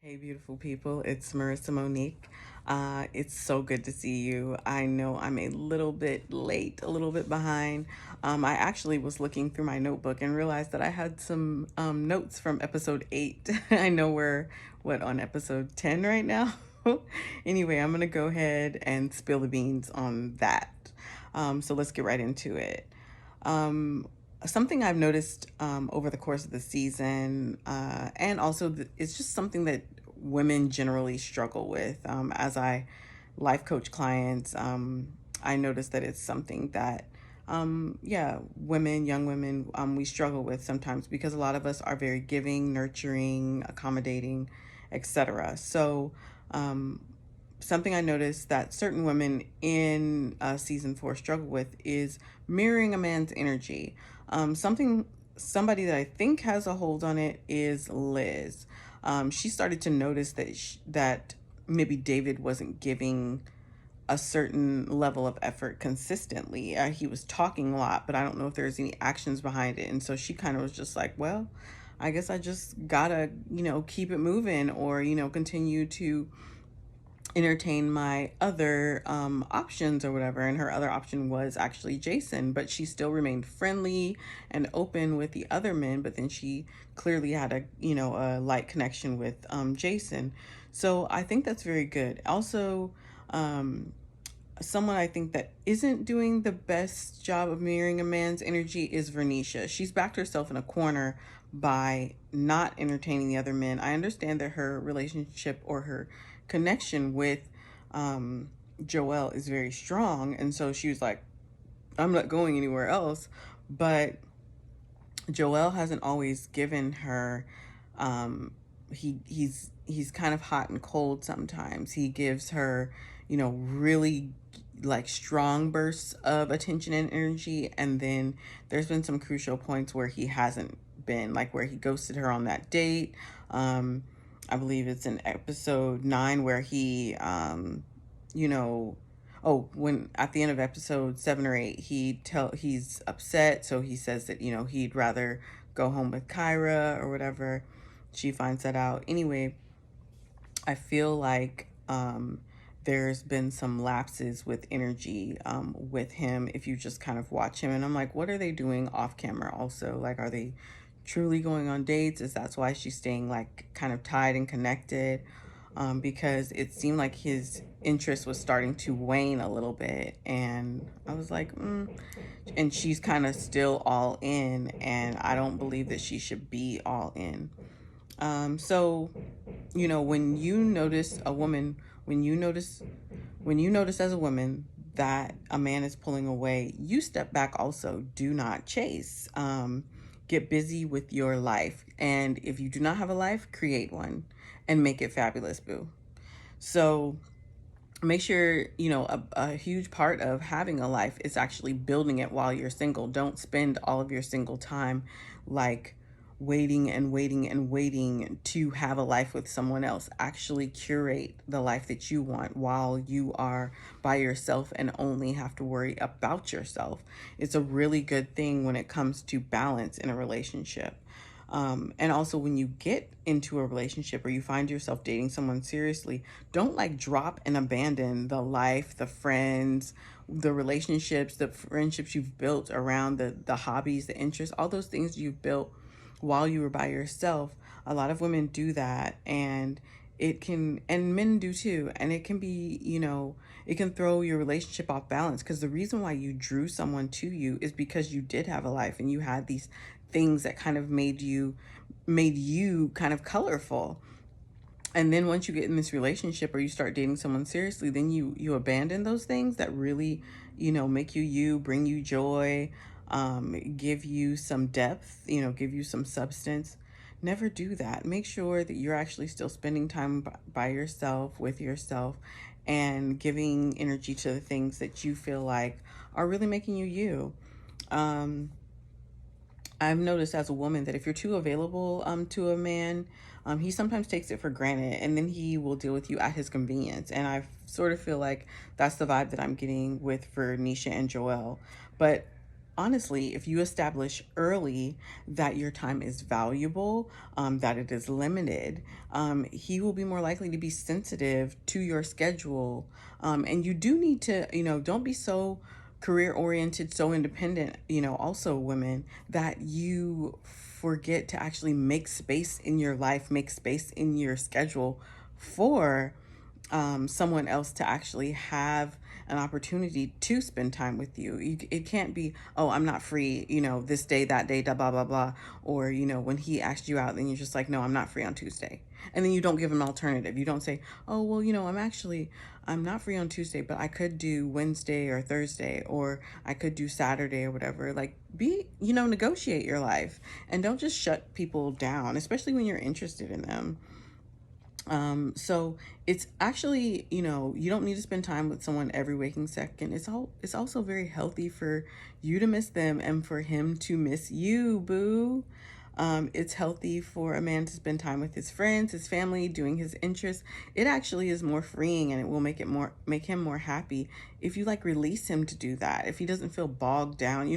Hey, beautiful people, it's Marissa Monique. It's so good to see you. I know I'm a little bit late, a little bit behind. I actually was looking through my notebook and realized that I had some notes from episode 8. I know we're, on episode 10 right now? Anyway, I'm going to go ahead and spill the beans on that. So let's get right into it. Um, Something I've noticed over the course of the season, and also it's just something that women generally struggle with. As I life coach clients, I notice that it's something that, yeah, women, young women, we struggle with sometimes because a lot of us are very giving, nurturing, accommodating, etc. So, um, something I noticed that certain women in season 4 struggle with is mirroring a man's energy. Somebody that I think has a hold on it is Liz. She started to notice that maybe David wasn't giving a certain level of effort consistently. He was talking a lot, but I don't know if there's any actions behind it. And so she kind of was just like, well, I guess I just gotta, keep it moving or, continue to entertain my other options or whatever. And her other option was actually Jason, but she still remained friendly and open with the other men. But then she clearly had a light connection with Jason. So I think that's very good. Also, um, someone I think that isn't doing the best job of mirroring a man's energy is Vernisha. She's backed herself in a corner by not entertaining the other men. I understand that her relationship or her connection with um, Joel is very strong, and so she was like, I'm not going anywhere else. But Joel hasn't always given her. He's kind of hot and cold sometimes. He gives her, really like strong bursts of attention and energy, and then there's been some crucial points where he hasn't been, like where he ghosted her on that date. I believe it's in episode 9 where he, you know, oh, when at the end of episode 7 or 8, he's upset, so he says that he'd rather go home with Kyra or whatever. She finds that out anyway. I feel like there's been some lapses with energy with him if you just kind of watch him. And I'm like, what are they doing off camera also? Like, are they truly going on dates? Is that's why she's staying like kind of tied and connected? Because it seemed like his interest was starting to wane a little bit. And I was like, and she's kind of still all in. And I don't believe that she should be all in. So, when you notice a woman, when you notice as a woman that a man is pulling away, you step back also. Do not chase. Get busy with your life. And if you do not have a life, create one and make it fabulous, boo. So, make sure a huge part of having a life is actually building it while you're single. Don't spend all of your single time like waiting and waiting and waiting to have a life with someone else. Actually curate the life that you want while you are by yourself and only have to worry about yourself. It's a really good thing when it comes to balance in a relationship. And also, when you get into a relationship or you find yourself dating someone seriously, don't like drop and abandon the life, the friends, the relationships, the friendships you've built around the hobbies, the interests, all those things you've built while you were by yourself. A lot of women do that, and it can, and men do too. And it can be, it can throw your relationship off balance because the reason why you drew someone to you is because you did have a life and you had these things that kind of made you kind of colorful. And then once you get in this relationship or you start dating someone seriously, then you abandon those things that really, make you, bring you joy, give you some depth, give you some substance. Never do that. Make sure that you're actually still spending time by yourself, with yourself, and giving energy to the things that you feel like are really making you you. Um, I've noticed as a woman that if you're too available to a man, he sometimes takes it for granted and then he will deal with you at his convenience. And I sort of feel like that's the vibe that I'm getting with for Nisha and Joel. But honestly, if you establish early that your time is valuable, that it is limited, he will be more likely to be sensitive to your schedule. And you do need to, don't be so career oriented, so independent, also women, that you forget to actually make space in your life, make space in your schedule for someone else to actually have an opportunity to spend time with you. It can't be, oh, I'm not free, this day, that day, da, blah, blah, blah. Or, when he asked you out, then you're just like, no, I'm not free on Tuesday. And then you don't give him an alternative. You don't say, oh, well, I'm not free on Tuesday, but I could do Wednesday or Thursday, or I could do Saturday or whatever. Like, negotiate your life and don't just shut people down, especially when you're interested in them. So it's actually, you don't need to spend time with someone every waking second. It's also very healthy for you to miss them and for him to miss you, boo. It's healthy for a man to spend time with his friends, his family, doing his interests. It actually is more freeing, and it will make him more happy if you release him to do that. If he doesn't feel bogged down,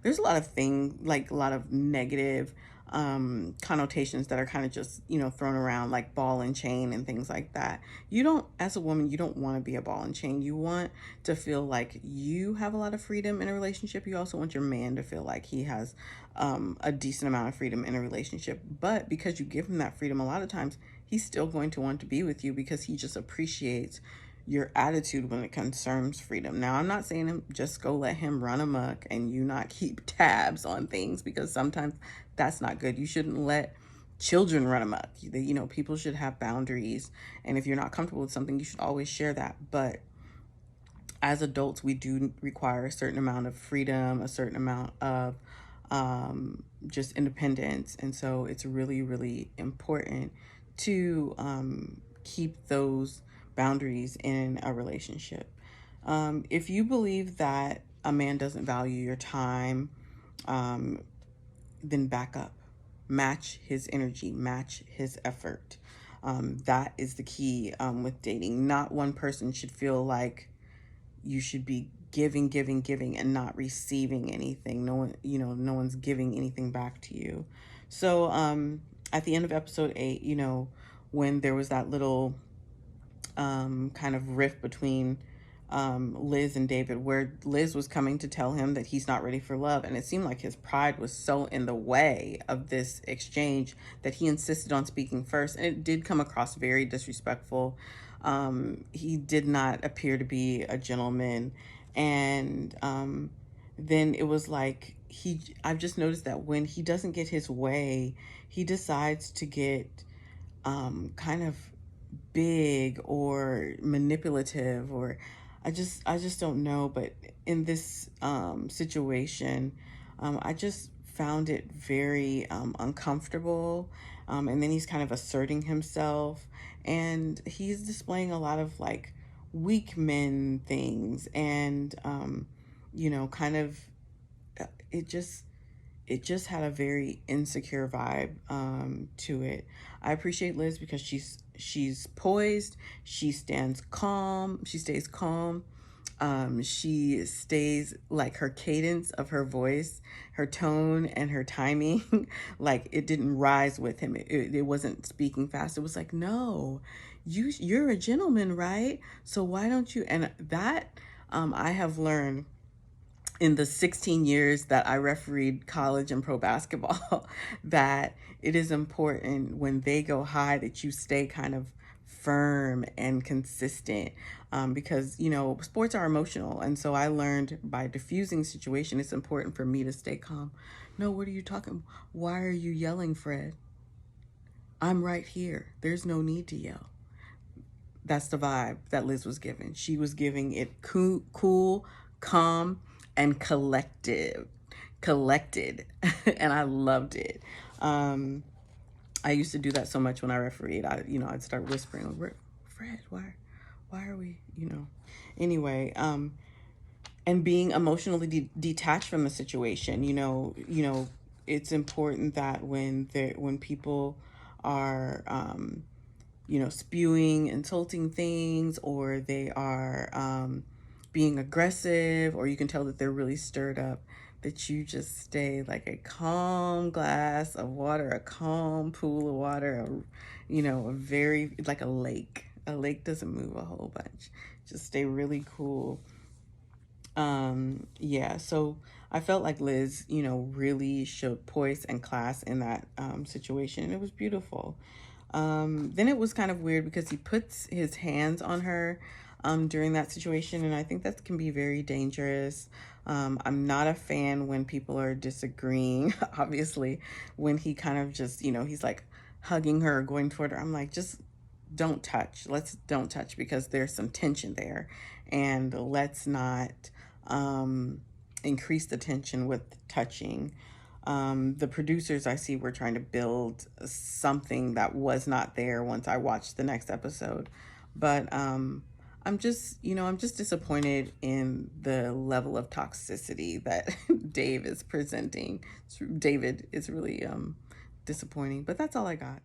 there's a lot of a lot of negative connotations that are kind of just thrown around, like ball and chain and things like that. You don't, as a woman, you don't want to be a ball and chain. You want to feel like you have a lot of freedom in a relationship. You also want your man to feel like he has a decent amount of freedom in a relationship. But because you give him that freedom, a lot of times he's still going to want to be with you because he just appreciates your attitude when it concerns freedom. Now, I'm not saying just go let him run amok and you not keep tabs on things, because sometimes that's not good. You shouldn't let children run amok. People should have boundaries. And if you're not comfortable with something, you should always share that. But as adults, we do require a certain amount of freedom, a certain amount of just independence. And so it's really, really important to keep those boundaries in a relationship. If you believe that a man doesn't value your time, then back up. Match his energy, match his effort. That is the key with dating. Not one person should feel like you should be giving, giving, giving, and not receiving anything. No one's giving anything back to you. So at the end of episode 8, when there was that little kind of rift between Liz and David, where Liz was coming to tell him that he's not ready for love. And it seemed like his pride was so in the way of this exchange that he insisted on speaking first. And it did come across very disrespectful. He did not appear to be a gentleman. And then it was like, I've just noticed that when he doesn't get his way, he decides to get kind of big or manipulative, or I just don't know. But in this situation, I just found it very uncomfortable. And then he's kind of asserting himself, and he's displaying a lot of weak men things, and kind of it just had a very insecure vibe to it. I appreciate Liz because she's poised, she stays calm, she stays, her cadence of her voice, her tone, and her timing, it didn't rise with him. It wasn't speaking fast. It was like, no, you're a gentleman, right? So why don't you? And that I have learned in the 16 years that I refereed college and pro basketball, that it is important when they go high that you stay kind of firm and consistent, because sports are emotional. And so I learned by diffusing situation, it's important for me to stay calm. No, what are you talking? Why are you yelling, Fred? I'm right here. There's no need to yell. That's the vibe that Liz was giving. She was giving it cool, calm, and collected. And I loved it. I used to do that so much when I refereed. I'd start whispering, Fred, why are we, anyway, and being emotionally detached from the situation. It's important that when people are spewing insulting things, or they are being aggressive, or you can tell that they're really stirred up, that you just stay like a calm glass of water, a calm pool of water, a very, like a lake. A lake doesn't move a whole bunch. Just stay really cool. Yeah, so I felt like Liz, really showed poise and class in that situation. It was beautiful. Then it was kind of weird because he puts his hands on her during that situation, and I think that can be very dangerous. I'm not a fan when people are disagreeing, obviously, when he kind of just, he's like hugging her, going toward her. I'm like, just don't touch. Let's don't touch because there's some tension there. And let's not increase the tension with touching. The producers I see were trying to build something that was not there once I watched the next episode. But I'm just disappointed in the level of toxicity that Dave is presenting. David is really disappointing, but that's all I got.